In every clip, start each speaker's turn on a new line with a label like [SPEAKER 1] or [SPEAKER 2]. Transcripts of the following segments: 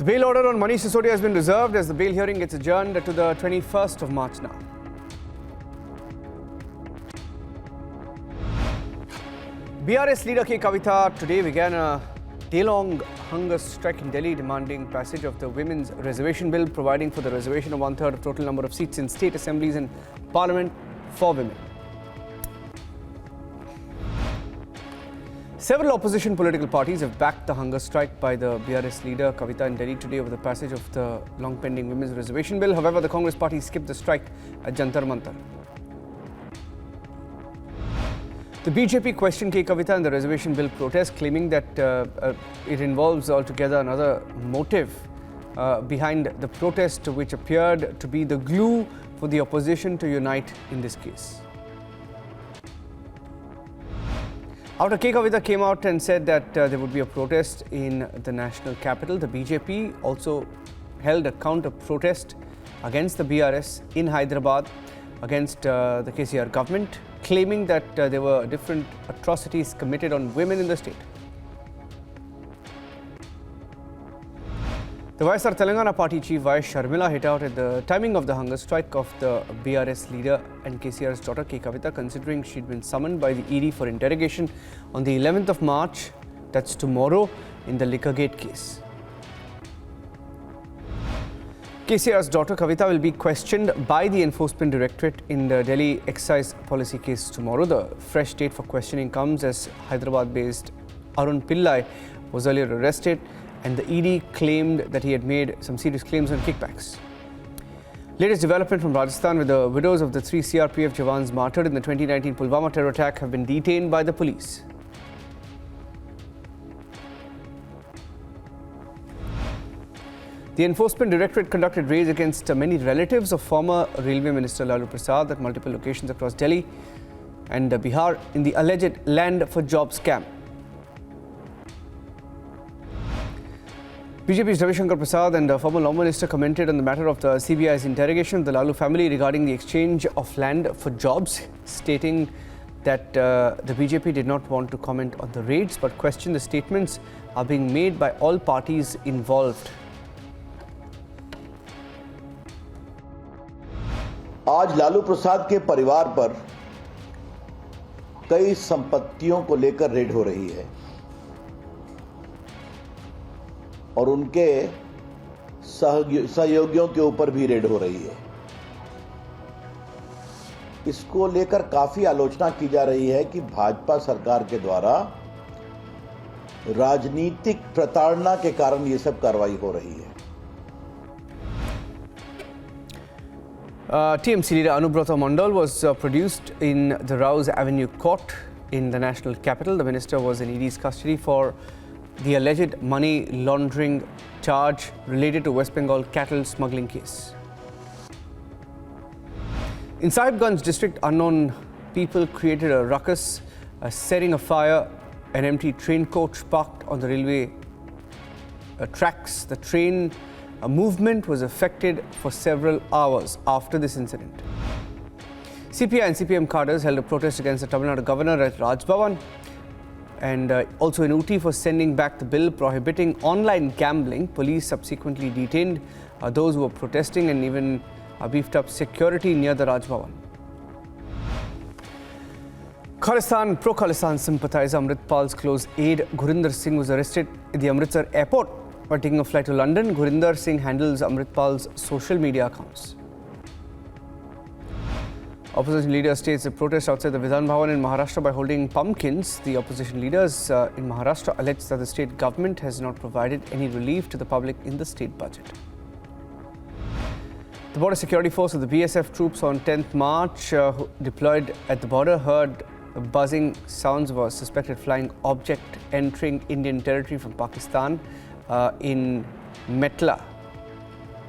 [SPEAKER 1] The bail order on Manish Sisodia has been reserved as the bail hearing gets adjourned to the 21st of March now. BRS leader K. Kavita today began a day-long hunger strike in Delhi demanding passage of the Women's Reservation Bill, providing for the reservation of one-third of total number of seats in state assemblies and parliament for women. Several opposition political parties have backed the hunger strike by the BRS leader Kavita in Delhi today over the passage of the long-pending Women's Reservation Bill. However, the Congress party skipped the strike at Jantar Mantar. The BJP questioned K. Kavita and the reservation bill protest, claiming that it involves altogether another motive behind the protest, which appeared to be the glue for the opposition to unite in this case. After K. Kavita came out and said that there would be a protest in the national capital, the BJP also held a counter-protest against the BRS in Hyderabad against the KCR government, claiming that there were different atrocities committed on women in the state. The YSR Telangana party chief Y. Sharmila hit out at the timing of the hunger strike of the BRS leader and KCR's daughter K. Kavita, considering she'd been summoned by the ED for interrogation on the 11th of March, that's tomorrow, in the Liquorgate case. KCR's daughter Kavita will be questioned by the Enforcement Directorate in the Delhi excise policy case tomorrow. The fresh date for questioning comes as Hyderabad-based Arun Pillai was earlier arrested, and the ED claimed that he had made some serious claims on kickbacks. Latest development from Rajasthan, where the widows of the 3 CRPF jawans martyred in the 2019 Pulwama terror attack have been detained by the police. The Enforcement Directorate conducted raids against many relatives of former Railway Minister Lalu at multiple locations across Delhi and Bihar in the alleged land for jobs scam. BJP's Ravi Shankar Prasad and former Law Minister commented on the matter of the CBI's interrogation of the Lalu family regarding the exchange of land for jobs, stating that the BJP did not want to comment on the raids but questioned the statements are being made by all parties involved.
[SPEAKER 2] आज लालू प्रसाद के परिवार पर कई संपत्तियों को लेकर red हो रही है और उनके सहयोगियों के ऊपर भी रेड हो रही है। इसको लेकर काफी आलोचना की जा रही है कि भाजपा सरकार के द्वारा राजनीतिक प्रताड़ना के कारण ये सब कार्रवाई हो रही है।
[SPEAKER 1] TMC leader Anubrata Mandal was produced in the Rouse Avenue court in the national capital. The minister was in ED's custody for the alleged money laundering charge related to West Bengal cattle smuggling case. In Sahibganj district, unknown people created a ruckus, setting afire an empty train coach parked on the railway tracks. The train movement was affected for several hours after this incident. CPI and CPM cadres held a protest against the Tamil Nadu governor at Raj Bhavan and also in Ooty for sending back the bill prohibiting online gambling. Police subsequently detained those who were protesting and even beefed up security near the Raj Bhavan. Pro-Khalistan sympathizer Amritpal's close aide Gurinder Singh was arrested at the Amritsar airport while taking a flight to London. Gurinder Singh handles Amritpal's social media accounts. Opposition leader staged a protest outside the Vidhan Bhavan in Maharashtra by holding pumpkins. The opposition leaders in Maharashtra alleged that the state government has not provided any relief to the public in the state budget. The border security force of the BSF troops on 10th March deployed at the border heard buzzing sounds of a suspected flying object entering Indian territory from Pakistan in Metla,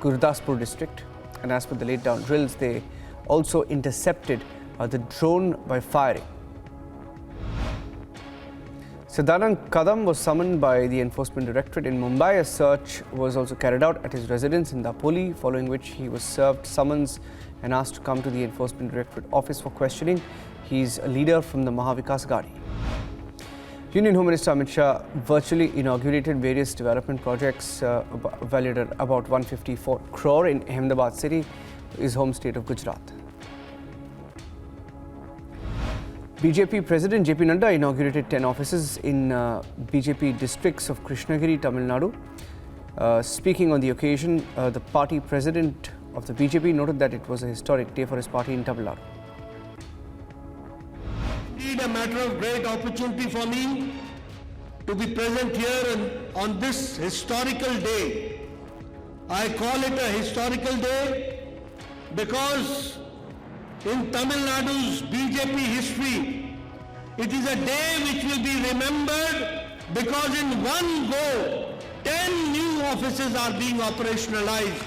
[SPEAKER 1] Gurdaspur district. And as per the laid down drills, they also intercepted the drone by firing. Sadanand Kadam was summoned by the Enforcement Directorate in Mumbai. A search was also carried out at his residence in Dapoli, following which he was served summons and asked to come to the Enforcement Directorate office for questioning. He's a leader from the Mahavikas Ghadi. Union Home Minister Amit Shah virtually inaugurated various development projects valued at about 154 crore in Ahmedabad city, his home state of Gujarat. BJP President JP Nadda inaugurated 10 offices in BJP districts of Krishnagiri, Tamil Nadu. Speaking on the occasion, the party president of the BJP noted that it was a historic day for his party in Tamil Nadu.
[SPEAKER 3] Indeed, a matter of great opportunity for me to be present here on this historical day. I call it a historical day because in Tamil Nadu's BJP history, it is a day which will be remembered because in one go, 10 new offices are being operationalized.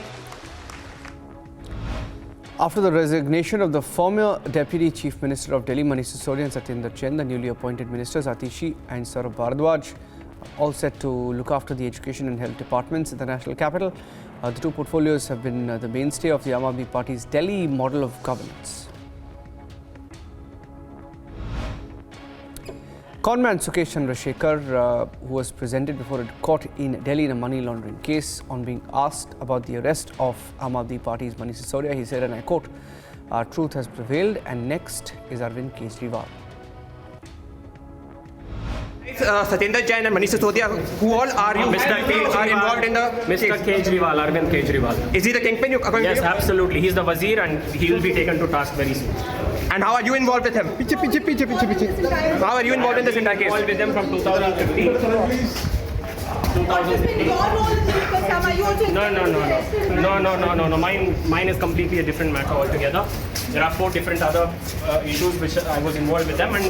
[SPEAKER 1] After the resignation of the former Deputy Chief Minister of Delhi, Manish Sisodia and Satyendra Jain, the newly appointed ministers Atishi and Saurabh Bharadwaj all set to look after the education and health departments in the national capital. The two portfolios have been the mainstay of the Aam Aadmi Party's Delhi model of governance. Conman Sukesh Chandrasekhar, who was presented before a court in Delhi in a money laundering case, on being asked about the arrest of Aam Aadmi Party's Manish Sisodia, he said, and I quote, "Truth has prevailed and next is Arvind Kejriwal."
[SPEAKER 4] Satyendra Jain and Manish Sisodia, who all are you are involved in the
[SPEAKER 5] Mr. Kejriwal, Arvind Kejriwal.
[SPEAKER 4] Is he the kingpin?
[SPEAKER 5] Yes, absolutely. He's the Wazir and he will be taken to task very soon.
[SPEAKER 4] And how are you involved with him? How are you involved in this entire case?
[SPEAKER 5] Involved with them from 2015.
[SPEAKER 6] What has been your role in this case? Are you also
[SPEAKER 5] No. Mine is completely a different matter altogether. There are 4 different other issues which I was involved with them and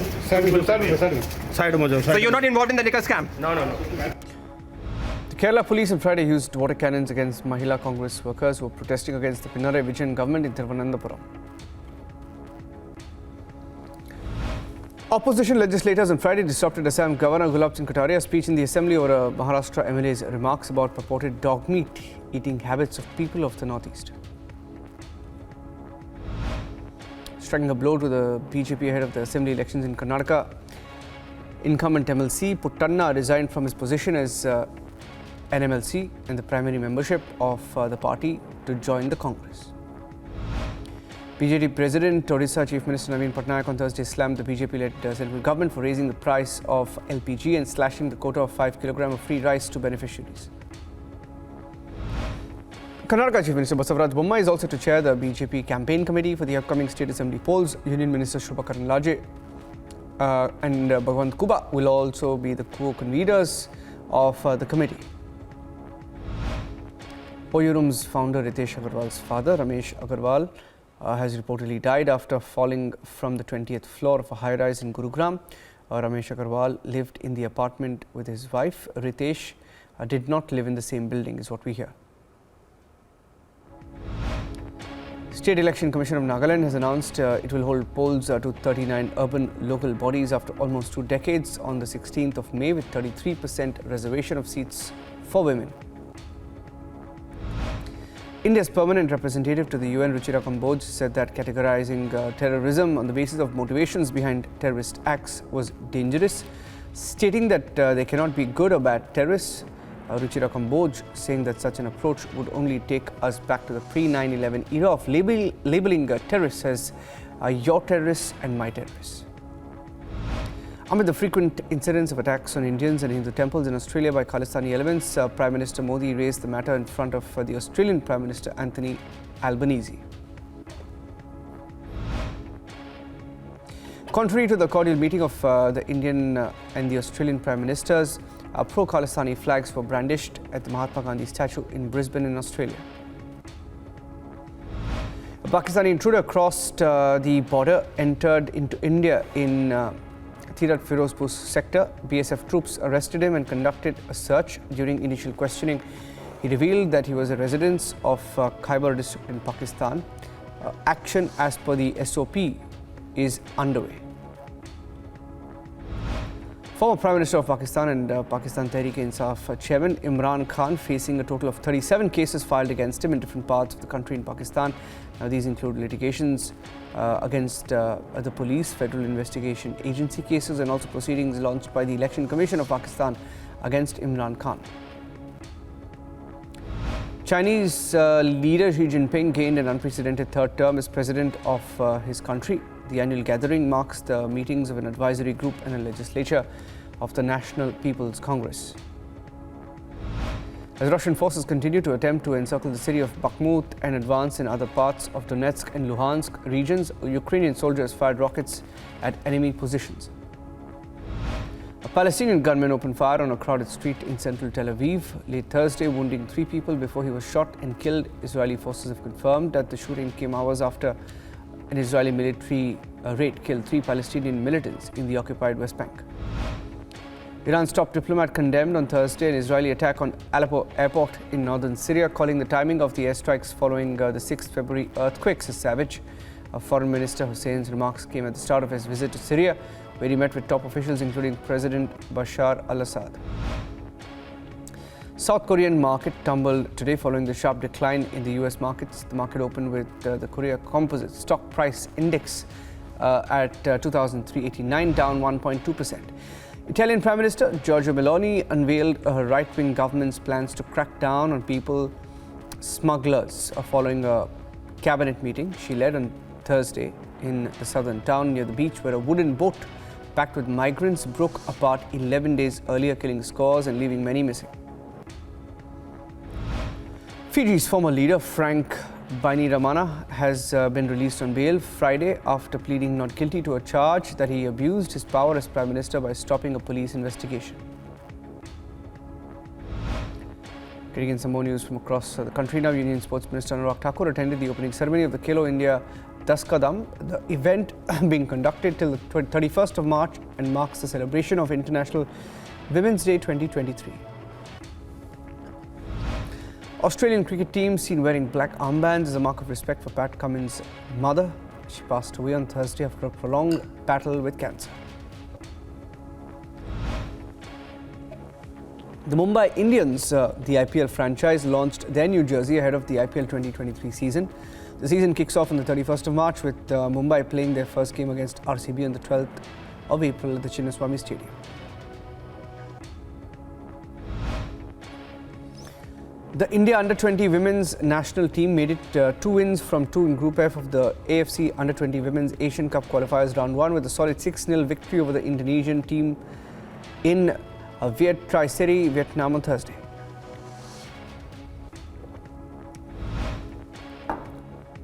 [SPEAKER 4] So you're not involved in the liquor scam?
[SPEAKER 5] No.
[SPEAKER 1] The Kerala police on Friday used water cannons against Mahila Congress workers who were protesting against the Pinarayi Vijayan government in Thiruvananthapuram. Opposition legislators on Friday disrupted Assam Governor Gulab Singh Kataria's speech in the assembly over Maharashtra MLA's remarks about purported dog meat eating habits of people of the northeast. Striking a blow to the BJP ahead of the assembly elections in Karnataka, incumbent MLC Puttanna resigned from his position as an MLC and the primary membership of the party to join the Congress. BJP President Odisha Chief Minister Naveen Patnaik on Thursday slammed the BJP-led central government for raising the price of LPG and slashing the quota of 5 kg of free rice to beneficiaries. Karnataka Chief Minister Basavaraj Bommai is also to chair the BJP campaign committee for the upcoming state assembly polls. Union Minister Shobha Karandlaje and Bhagwant Kuba will also be the co-conveners of the committee. Oyurum's founder Ritesh Agarwal's father, Ramesh Agarwal, has reportedly died after falling from the 20th floor of a high-rise in Gurugram. Ramesh Agarwal lived in the apartment with his wife. Ritesh did not live in the same building, is what we hear. State Election Commission of Nagaland has announced it will hold polls to 39 urban local bodies after almost 2 decades on the 16th of May with 33% reservation of seats for women. India's permanent representative to the UN, Ruchira Kamboj, said that categorizing terrorism on the basis of motivations behind terrorist acts was dangerous, stating that they cannot be good or bad terrorists. Ruchira Kamboj saying that such an approach would only take us back to the pre-9/11 era of labeling terrorists as your terrorists and my terrorists. Amid the frequent incidents of attacks on Indians and Hindu temples in Australia by Khalistani elements, Prime Minister Modi raised the matter in front of the Australian Prime Minister Anthony Albanese. Contrary to the cordial meeting of the Indian and the Australian Prime Ministers, pro-Khalistani flags were brandished at the Mahatma Gandhi statue in Brisbane in Australia. A Pakistani intruder crossed the border, entered into India in Thirat Firozpur sector. BSF troops arrested him and conducted a search. During initial questioning, he revealed that he was a resident of Khyber district in Pakistan. Action as per the SOP is underway. Former Prime Minister of Pakistan and Pakistan Tehreek-e-Insaf Chairman Imran Khan facing a total of 37 cases filed against him in different parts of the country in Pakistan. Now, these include litigations against the police, Federal Investigation Agency cases, and also proceedings launched by the Election Commission of Pakistan against Imran Khan. Chinese leader Xi Jinping gained an unprecedented third term as president of his country. The annual gathering marks the meetings of an advisory group and a legislature of the National People's Congress. As Russian forces continue to attempt to encircle the city of Bakhmut and advance in other parts of Donetsk and Luhansk regions, Ukrainian soldiers fired rockets at enemy positions. A Palestinian gunman opened fire on a crowded street in central Tel Aviv late Thursday, wounding 3 people before he was shot and killed. Israeli forces have confirmed that the shooting came hours after an Israeli military raid killed 3 Palestinian militants in the occupied West Bank. Iran's top diplomat condemned on Thursday an Israeli attack on Aleppo airport in northern Syria, calling the timing of the airstrikes following the 6th February earthquakes as savage. Foreign Minister Hussein's remarks came at the start of his visit to Syria, where he met with top officials including President Bashar al-Assad. South Korean market tumbled today following the sharp decline in the US markets. The market opened with the Korea Composite Stock Price Index at 2,389, down 1.2%. Italian Prime Minister Giorgia Meloni unveiled her right-wing government's plans to crack down on people smugglers following a cabinet meeting she led on Thursday in the southern town near the beach, where a wooden boat packed with migrants broke apart 11 days earlier, killing scores and leaving many missing. Fiji's former leader Frank Bainimarama has been released on bail Friday after pleading not guilty to a charge that he abused his power as Prime Minister by stopping a police investigation. Getting in some more news from across the country now, Union Sports Minister Anurag Thakur attended the opening ceremony of the Khelo India Daskadam, the event being conducted till the 31st of March and marks the celebration of International Women's Day 2023. Australian cricket team seen wearing black armbands as a mark of respect for Pat Cummins' mother. She passed away on Thursday after a prolonged battle with cancer. The Mumbai Indians, the IPL franchise, launched their new jersey ahead of the IPL 2023 season. The season kicks off on the 31st of March with Mumbai playing their first game against RCB on the 12th of April at the Chinnaswamy Stadium. The India Under-20 women's national team made it 2 wins from 2 in Group F of the AFC Under-20 Women's Asian Cup qualifiers round 1 with a solid 6-0 victory over the Indonesian team in Viet Tri City, Vietnam on Thursday.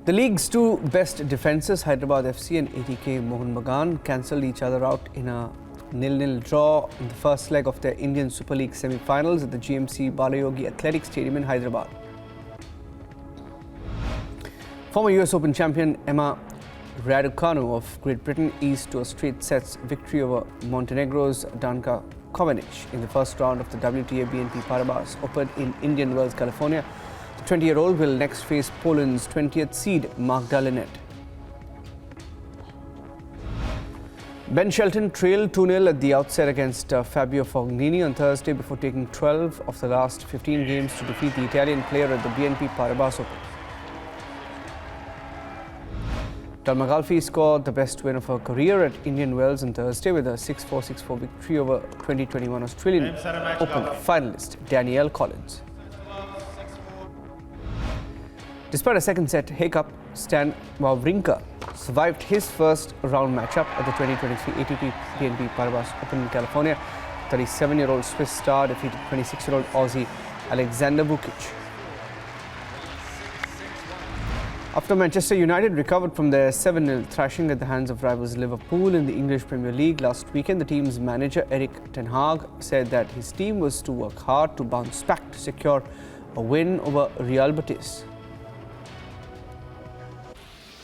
[SPEAKER 1] The league's 2 best defences, Hyderabad FC and ATK Mohun Bagan, cancelled each other out in a 0-0 draw in the first leg of their Indian Super League semi-finals at the GMC Balayogi Athletic Stadium in Hyderabad. Former US Open champion Emma Raducanu of Great Britain eased to a straight sets victory over Montenegro's Danka Kovanic in the first round of the WTA BNP Paribas Open in Indian Wells, California. The 20-year-old will next face Poland's 20th seed Magda Linette. Ben Shelton trailed 2-0 at the outset against Fabio Fognini on Thursday before taking 12 of the last 15 games to defeat the Italian player at the BNP Paribas Open. Dalma Galfi scored the best win of her career at Indian Wells on Thursday with a 6-4, 6-4 victory over 2021 Australian Open finalist Danielle Collins. Despite a second set hiccup, Stan Wawrinka survived his first round matchup at the 2023 ATP BNP Paribas Open in California. 37-year-old Swiss star defeated 26-year-old Aussie Alexander Vukic. After Manchester United recovered from their 7-0 thrashing at the hands of rivals Liverpool in the English Premier League last weekend, the team's manager Erik ten Hag said that his team was to work hard to bounce back to secure a win over Real Betis.